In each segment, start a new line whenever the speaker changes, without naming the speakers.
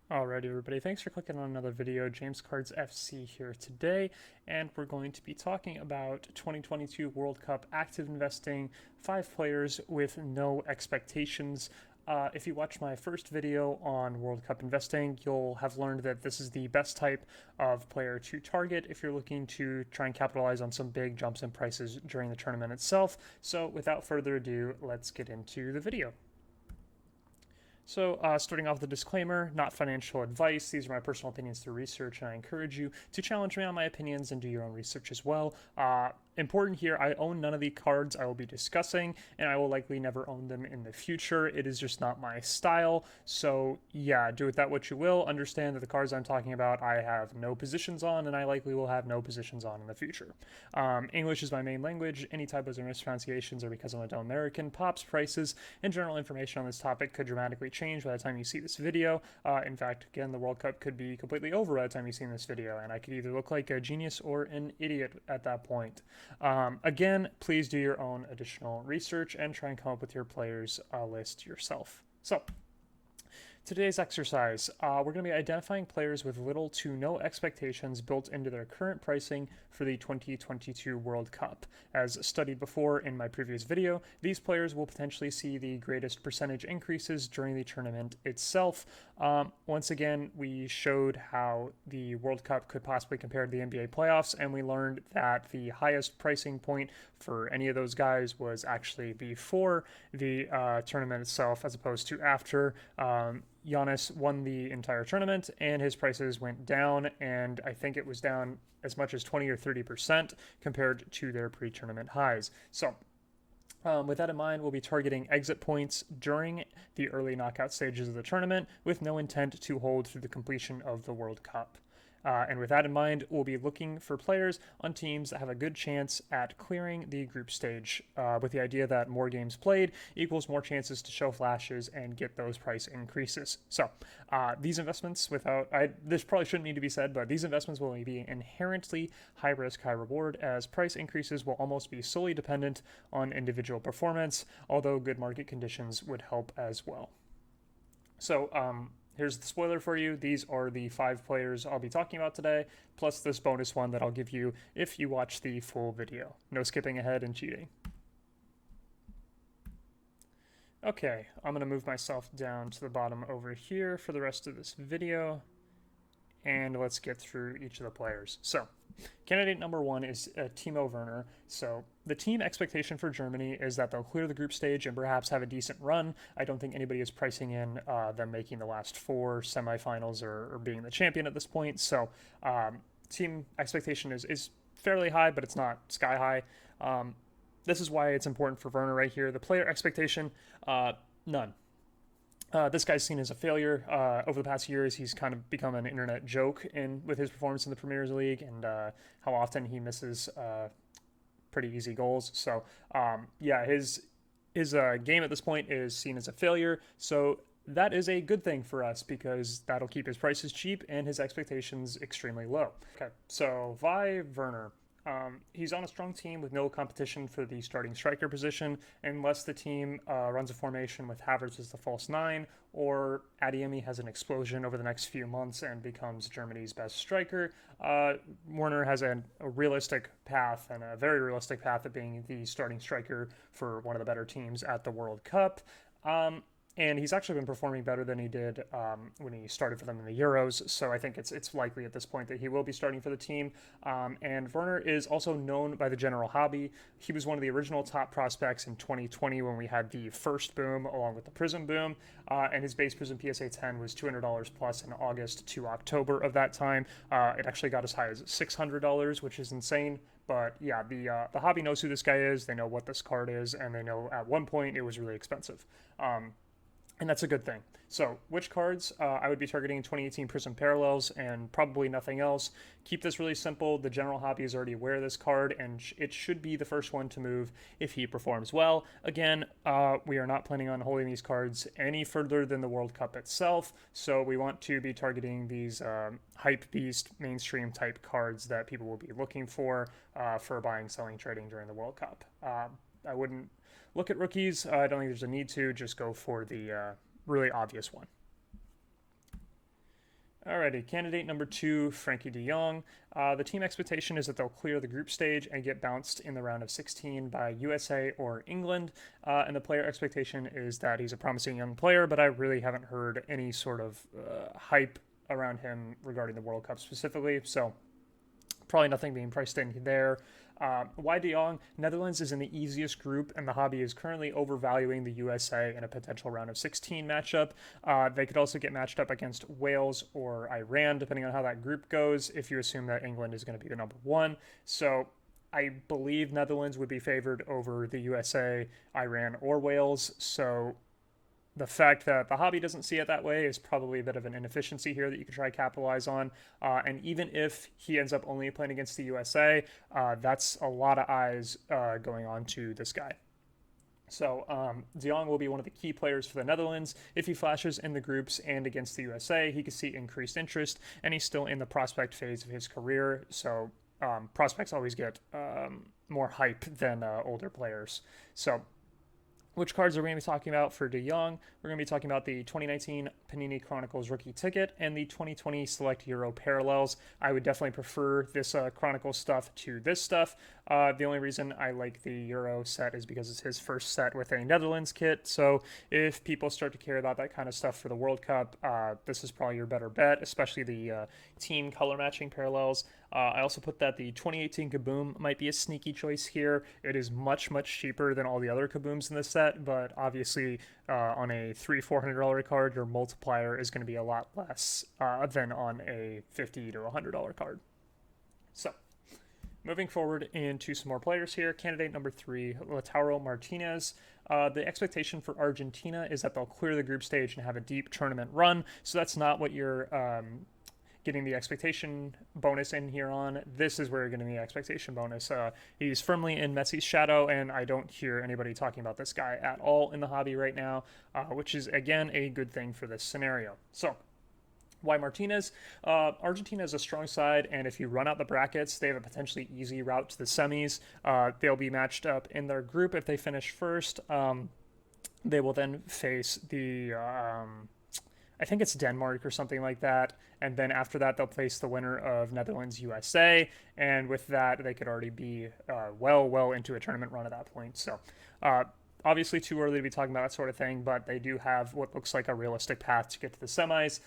Alrighty, everybody, thanks for clicking on another video. James Cards FC here today, and we're going to be talking about 2022 World Cup active investing, 5 players with no expectations. If you watched my first video on World Cup investing, you'll have learned that this is the best type of player to target if you're looking to try and capitalize on some big jumps in prices during the tournament itself. So without further ado, let's get into the video. So, starting off with a disclaimer, not financial advice. These are my personal opinions through research, and I encourage you to challenge me on my opinions and do your own research as well. Important here, I own none of the cards I will be discussing, and I will likely never own them in the future. It is just not my style. So, yeah, do with that what you will. Understand that the cards I'm talking about, I have no positions on, and I likely will have no positions on in the future. English is my main language. Any typos or mispronunciations are because I'm a dumb American. Pops, prices, and general information on this topic could dramatically change by the time you see this video. In fact, again, the World Cup could be completely over by the time you've seen this video, and I could either look like a genius or an idiot at that point. Again, please do your own additional research and try and come up with your players list yourself. So, today's exercise, we're going to be identifying players with little to no expectations built into their current pricing for the 2022 World Cup. As studied before in my previous video, these players will potentially see the greatest percentage increases during the tournament itself. Once again, we showed how the World Cup could possibly compare to the NBA playoffs, and we learned that the highest pricing point for any of those guys was actually before the tournament itself as opposed to after. Giannis won the entire tournament and his prices went down, and I think it was down as much as 20 or 30% compared to their pre-tournament highs. So with that in mind, we'll be targeting exit points during the early knockout stages of the tournament with no intent to hold through the completion of the World Cup. And with that in mind, we'll be looking for players on teams that have a good chance at clearing the group stage, with the idea that more games played equals more chances to show flashes and get those price increases. So these investments, this probably shouldn't need to be said, but these investments will be inherently high risk, high reward, as price increases will almost be solely dependent on individual performance, although good market conditions would help as well. So, here's the spoiler for you. These are the 5 players I'll be talking about today, plus this bonus one that I'll give you if you watch the full video. No skipping ahead and cheating. Okay, I'm going to move myself down to the bottom over here for the rest of this video, and let's get through each of the players. So, candidate number 1 is Timo Werner. So the team expectation for Germany is that they'll clear the group stage and perhaps have a decent run. I don't think anybody is pricing in them making the last 4 semifinals or being the champion at this point. So team expectation is fairly high, but it's not sky high. This is why it's important for Werner right here. The player expectation, none. This guy's seen as a failure. Over the past years, he's kind of become an internet joke with his performance in the Premier League and how often he misses pretty easy goals. So, yeah, his game at this point is seen as a failure. So that is a good thing for us because that'll keep his prices cheap and his expectations extremely low. Okay, so Werner. He's on a strong team with no competition for the starting striker position unless the team runs a formation with Havertz as the false 9 or Adeyemi has an explosion over the next few months and becomes Germany's best striker. Werner has a realistic path and a very realistic path of being the starting striker for one of the better teams at the World Cup. And he's actually been performing better than he did when he started for them in the Euros. So I think it's likely at this point that he will be starting for the team. And Werner is also known by the general hobby. He was one of the original top prospects in 2020 when we had the first boom along with the Prism boom. And his base Prism PSA 10 was $200 plus in August to October of that time. It actually got as high as $600, which is insane. But yeah, the hobby knows who this guy is. They know what this card is, and they know at one point it was really expensive. And that's a good thing. So, which cards? I would be targeting 2018 Prism Parallels and probably nothing else. Keep this really simple. The general hobby is already aware of this card, and it should be the first one to move if he performs well. Again, we are not planning on holding these cards any further than the World Cup itself, so we want to be targeting these hype beast, mainstream type cards that people will be looking for buying, selling, trading during the World Cup. I wouldn't look at rookies. I don't think there's a need to. Just go for the really obvious one. Alrighty, candidate number 2, Frenkie de Jong. The team expectation is that they'll clear the group stage and get bounced in the round of 16 by USA or England. And the player expectation is that he's a promising young player, but I really haven't heard any sort of hype around him regarding the World Cup specifically. So probably nothing being priced in there. Why de Jong? Netherlands is in the easiest group, and the hobby is currently overvaluing the USA in a potential round of 16 matchup. They could also get matched up against Wales or Iran, depending on how that group goes, if you assume that England is going to be the number 1. So I believe Netherlands would be favored over the USA, Iran, or Wales. So the fact that the hobby doesn't see it that way is probably a bit of an inefficiency here that you could try to capitalize on. And even if he ends up only playing against the USA, that's a lot of eyes going on to this guy. So de Jong will be one of the key players for the Netherlands. If he flashes in the groups and against the USA, he could see increased interest, and he's still in the prospect phase of his career. So prospects always get more hype than older players. So which cards are we going to be talking about for de Jong? We're going to be talking about the 2019 Panini Chronicles rookie ticket and the 2020 Select Euro parallels. I would definitely prefer this Chronicles stuff to this stuff. The only reason I like the Euro set is because it's his first set with a Netherlands kit. So if people start to care about that kind of stuff for the World Cup, this is probably your better bet, especially the team color matching parallels. I also put that the 2018 Kaboom might be a sneaky choice here. It is much, much cheaper than all the other Kabooms in this set, but obviously on a $300-400 card, your multiplier is going to be a lot less than on a $50 to $100 card. So, moving forward into some more players here. Candidate number 3, Lautaro Martinez. The expectation for Argentina is that they'll clear the group stage and have a deep tournament run, so that's not what you're getting the expectation bonus in here on. This is where you're getting the expectation bonus. He's firmly in Messi's shadow, and I don't hear anybody talking about this guy at all in the hobby right now, which is, again, a good thing for this scenario. So, why Martinez? Argentina is a strong side, and if you run out the brackets, they have a potentially easy route to the semis. They'll be matched up in their group if they finish first. They will then face the I think it's Denmark or something like that. And then after that, they'll face the winner of Netherlands USA. And with that, they could already be well into a tournament run at that point. So obviously too early to be talking about that sort of thing, but they do have what looks like a realistic path to get to the semis.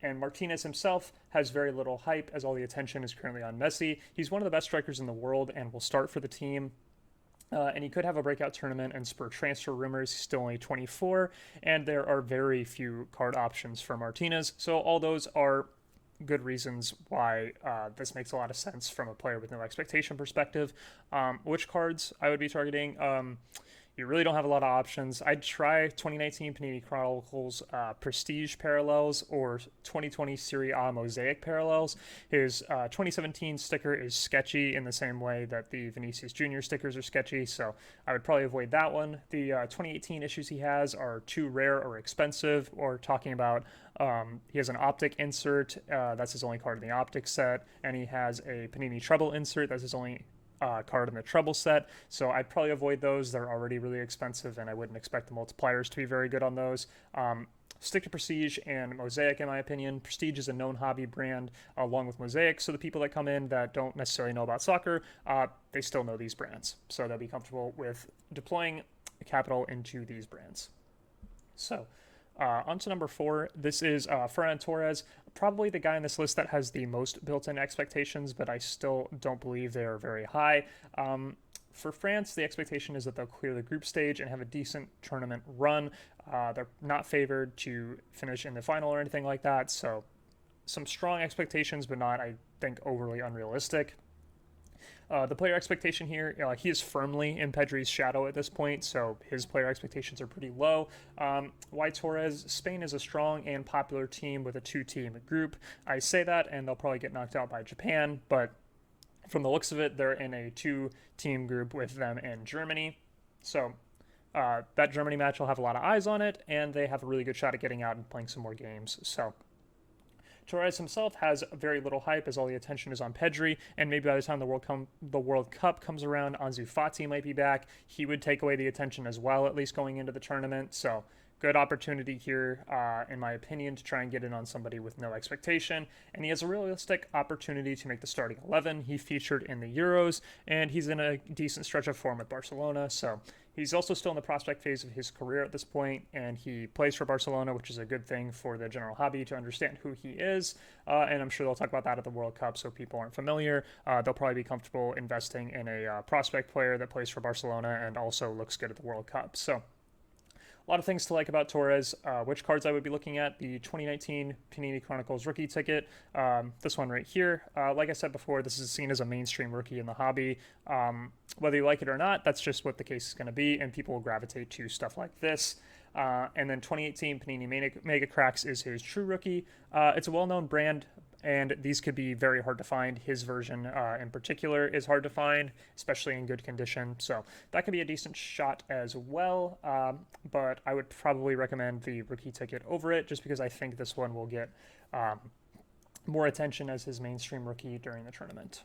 And Martinez himself has very little hype, as all the attention is currently on Messi. He's one of the best strikers in the world and will start for the team. And he could have a breakout tournament and spur transfer rumors. He's still only 24, and there are very few card options for Martinez. So all those are good reasons why this makes a lot of sense from a player with no expectation perspective. Which cards I would be targeting? You really don't have a lot of options. I'd try 2019 Panini Chronicles Prestige parallels or 2020 Serie A Mosaic parallels. His 2017 sticker is sketchy in the same way that the Vinicius Jr. stickers are sketchy, so I would probably avoid that one. The 2018 issues he has are too rare or expensive, or talking about he has an optic insert, that's his only card in the optic set, and he has a Panini Treble insert, that's his only card in the treble set, so I'd probably avoid those. They're already really expensive, and I wouldn't expect the multipliers to be very good on those. Stick to Prestige and Mosaic, in my opinion. Prestige is a known hobby brand along with Mosaic, so the people that come in that don't necessarily know about soccer, they still know these brands, so they'll be comfortable with deploying capital into these brands. So on to number 4. This is Ferran Torres, probably the guy on this list that has the most built-in expectations, but I still don't believe they are very high. For France, the expectation is that they'll clear the group stage and have a decent tournament run. They're not favored to finish in the final or anything like that, so some strong expectations, but not, I think, overly unrealistic. The player expectation here, he is firmly in Pedri's shadow at this point, so his player expectations are pretty low. Why Torres? Spain is a strong and popular team with a 2-team group. I say that, and they'll probably get knocked out by Japan, but from the looks of it, they're in a 2-team group with them and Germany. So that Germany match will have a lot of eyes on it, and they have a really good shot at getting out and playing some more games. So Torres himself has very little hype, as all the attention is on Pedri, and maybe by the time the World Cup comes around, Ansu Fati might be back. He would take away the attention as well, at least going into the tournament. So good opportunity here, in my opinion, to try and get in on somebody with no expectation. And he has a realistic opportunity to make the starting 11. He featured in the Euros, and he's in a decent stretch of form with Barcelona. So he's also still in the prospect phase of his career at this point, and he plays for Barcelona, which is a good thing for the general hobby to understand who he is. And I'm sure they'll talk about that at the World Cup, so people aren't familiar. They'll probably be comfortable investing in a prospect player that plays for Barcelona and also looks good at the World Cup. So a lot of things to like about Torres. Which cards I would be looking at: the 2019 Panini Chronicles rookie ticket, this one right here. Like I said before, this is seen as a mainstream rookie in the hobby. Whether you like it or not, that's just what the case is going to be, and people will gravitate to stuff like this. And then 2018 Panini Mega Cracks is his true rookie. It's a well-known brand, and these could be very hard to find. His version in particular is hard to find, especially in good condition. So that could be a decent shot as well. But I would probably recommend the rookie ticket over it, just because I think this one will get more attention as his mainstream rookie during the tournament.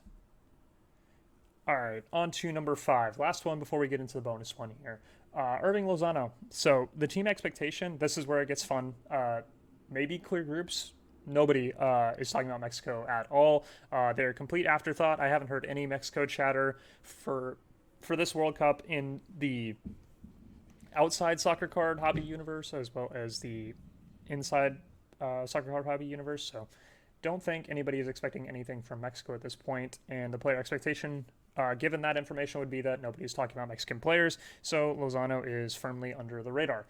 All right, on to number 5. Last one before we get into the bonus one here. Hirving Lozano. So the team expectation, this is where it gets fun. Maybe clear groups. Nobody is talking about Mexico at all. They're a complete afterthought. I haven't heard any Mexico chatter for this World Cup in the outside soccer card hobby universe, as well as the inside soccer card hobby universe. So don't think anybody is expecting anything from Mexico at this point. And the player expectation, given that information, would be that nobody's talking about Mexican players. So Lozano is firmly under the radar.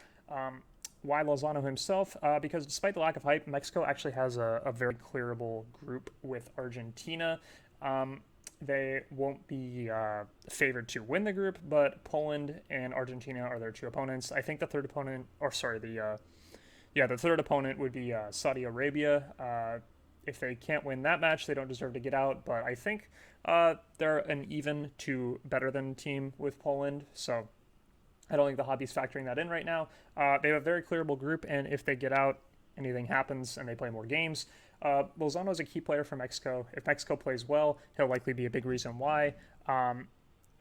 Why Lozano himself? Because despite the lack of hype, Mexico actually has a very clearable group with Argentina. They won't be favored to win the group, but Poland and Argentina are their two opponents. I think the third opponent, the third opponent would be Saudi Arabia. If they can't win that match, they don't deserve to get out. But I think they're an even to better than team with Poland. So I don't think the hobby's factoring that in right now. They have a very clearable group, and if they get out, anything happens and they play more games. Lozano is a key player for Mexico. If Mexico plays well, he'll likely be a big reason why.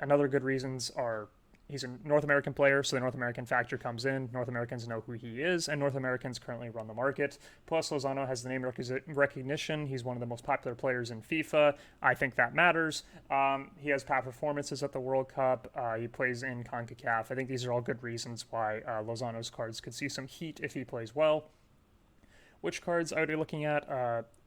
Another good reasons are he's a North American player, so the North American factor comes in. North Americans know who he is, and North Americans currently run the market. Plus, Lozano has the name recognition. He's one of the most popular players in FIFA. I think that matters. He has past performances at the World Cup. He plays in CONCACAF. I think these are all good reasons why Lozano's cards could see some heat if he plays well. Which cards I would be looking at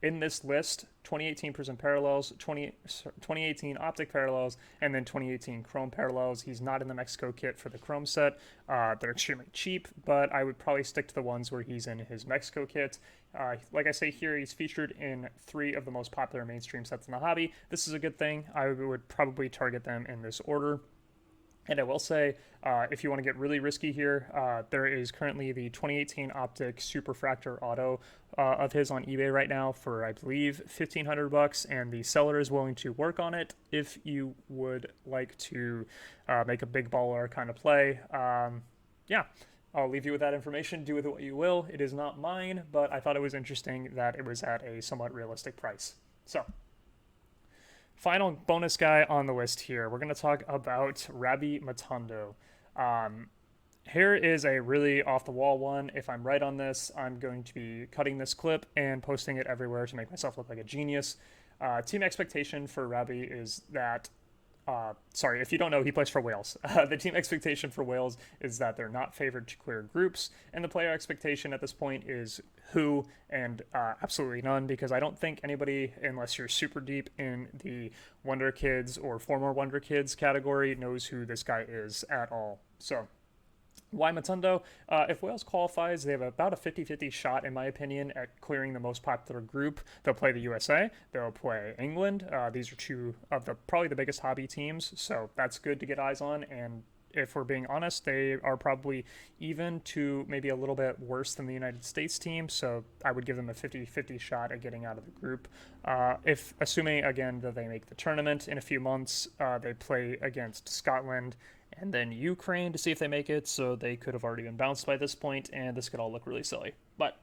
in this list: 2018 Prism Parallels, 2018 Optic Parallels, and then 2018 Chrome Parallels. He's not in the Mexico kit for the Chrome set. They're extremely cheap, but I would probably stick to the ones where he's in his Mexico kit. Like I say here, he's featured in 3 of the most popular mainstream sets in the hobby. This is a good thing. I would probably target them in this order. And I will say, if you want to get really risky here, there is currently the 2018 Optic Superfractor Auto of his on eBay right now for, I believe, $1,500, and the seller is willing to work on it if you would like to make a big baller kind of play. Yeah, I'll leave you with that information. Do with it what you will. It is not mine, but I thought it was interesting that it was at a somewhat realistic price. So, final bonus guy on the list here. We're going to talk about Rabbi Matondo. Here is a really off-the-wall one. If I'm right on this, I'm going to be cutting this clip and posting it everywhere to make myself look like a genius. Team expectation for Rabbi is that... if you don't know, he plays for Wales. The team expectation for Wales is that they're not favored to clear groups, and the player expectation at this point is who, and absolutely none, because I don't think anybody, unless you're super deep in the Wonder Kids or former Wonder Kids category, knows who this guy is at all. So, why Matondo? If Wales qualifies, they have about a 50-50 shot, in my opinion, at clearing the most popular group. They'll play the USA. They'll play England. These are 2 of probably the biggest hobby teams, so that's good to get eyes on. And if we're being honest, they are probably even to maybe a little bit worse than the United States team, so I would give them a 50-50 shot at getting out of the group. If assuming, again, that they make the tournament in a few months, they play against Scotland and then Ukraine to see if they make it, so they could have already been bounced by this point, and this could all look really silly. But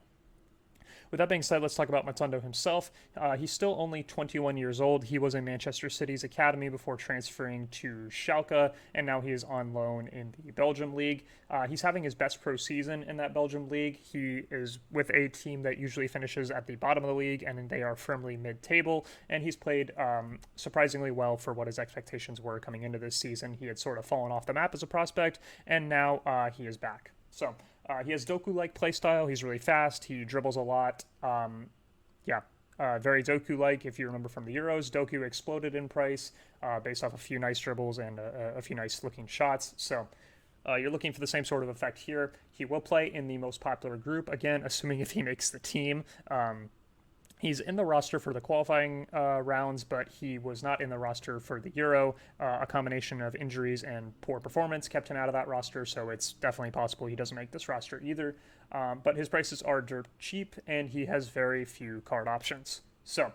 with that being said, let's talk about Matondo himself. He's still only 21 years old. He was in Manchester City's academy before transferring to Schalke, and now he is on loan in the Belgium League. He's having his best pro season in that Belgium League. He is with a team that usually finishes at the bottom of the league, and they are firmly mid-table, and he's played surprisingly well for what his expectations were coming into this season. He had sort of fallen off the map as a prospect, and now he is back. So he has Doku-like playstyle. He's really fast. He dribbles a lot. Very Doku-like. If you remember from the Euros, Doku exploded in price based off a few nice dribbles and a few nice-looking shots. So you're looking for the same sort of effect here. He will play in the most popular group, again, assuming if he makes the team. He's in the roster for the qualifying rounds, but he was not in the roster for the Euro. A combination of injuries and poor performance kept him out of that roster, so it's definitely possible he doesn't make this roster either. But his prices are dirt cheap, and he has very few card options. So,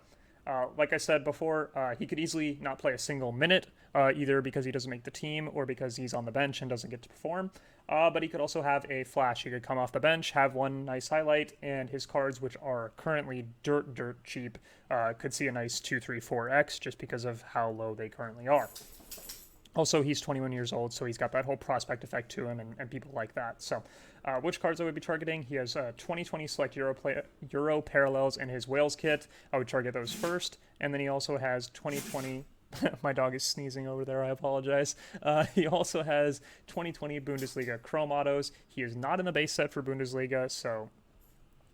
like I said before, he could easily not play a single minute, either because he doesn't make the team or because he's on the bench and doesn't get to perform. But he could also have a flash. He could come off the bench, have one nice highlight, and his cards, which are currently dirt cheap, could see a nice 2, 3, 4x just because of how low they currently are. Also, he's 21 years old, so he's got that whole prospect effect to him and people like that. So, which cards I would be targeting? He has 2020 Select Euro Parallels in his Wales kit. I would target those first. And then he also has 2020... My dog is sneezing over there. I apologize. He also has 2020 Bundesliga Chrome Autos. He is not in the base set for Bundesliga, so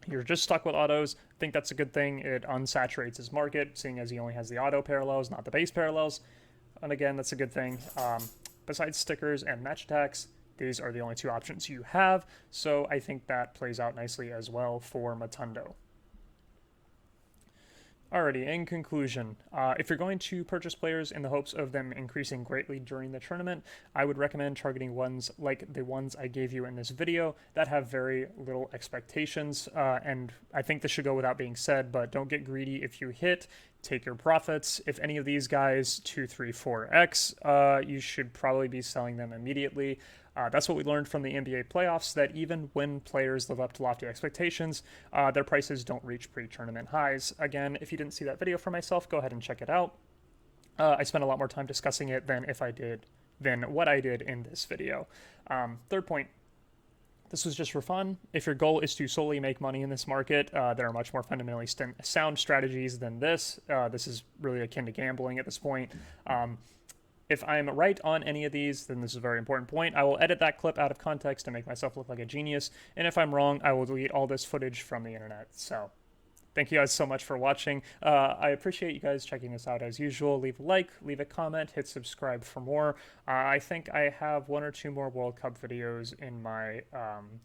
you're just stuck with autos. I think that's a good thing. It unsaturates his market, seeing as he only has the auto parallels, not the base parallels. And again, that's a good thing. Besides stickers and match attacks, these are the only two options you have, so I think that plays out nicely as well for Matondo. Alrighty, in conclusion, if you're going to purchase players in the hopes of them increasing greatly during the tournament, I would recommend targeting ones like the ones I gave you in this video that have very little expectations, and I think this should go without being said, but don't get greedy if you hit. Take your profits. If any of these guys 2, 3, 4x, you should probably be selling them immediately. That's what we learned from the NBA playoffs, that even when players live up to lofty expectations, their prices don't reach pre-tournament highs. Again, if you didn't see that video for myself, go ahead and check it out. I spent a lot more time discussing it than what I did in this video. Third point. This was just for fun. If your goal is to solely make money in this market, there are much more fundamentally sound strategies than this. This is really akin to gambling at this point. If I'm right on any of these, then this is a very important point. I will edit that clip out of context to make myself look like a genius. And if I'm wrong, I will delete all this footage from the internet. So thank you guys so much for watching. I appreciate you guys checking this out as usual. Leave a like, leave a comment, hit subscribe for more. I think I have 1 or 2 more World Cup videos in my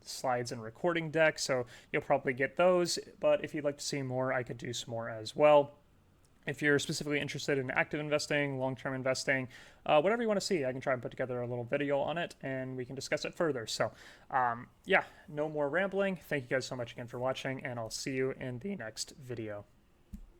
slides and recording deck, so you'll probably get those. But if you'd like to see more, I could do some more as well. If you're specifically interested in active investing, long-term investing, whatever you want to see, I can try and put together a little video on it, and we can discuss it further. So, yeah, no more rambling. Thank you guys so much again for watching, and I'll see you in the next video.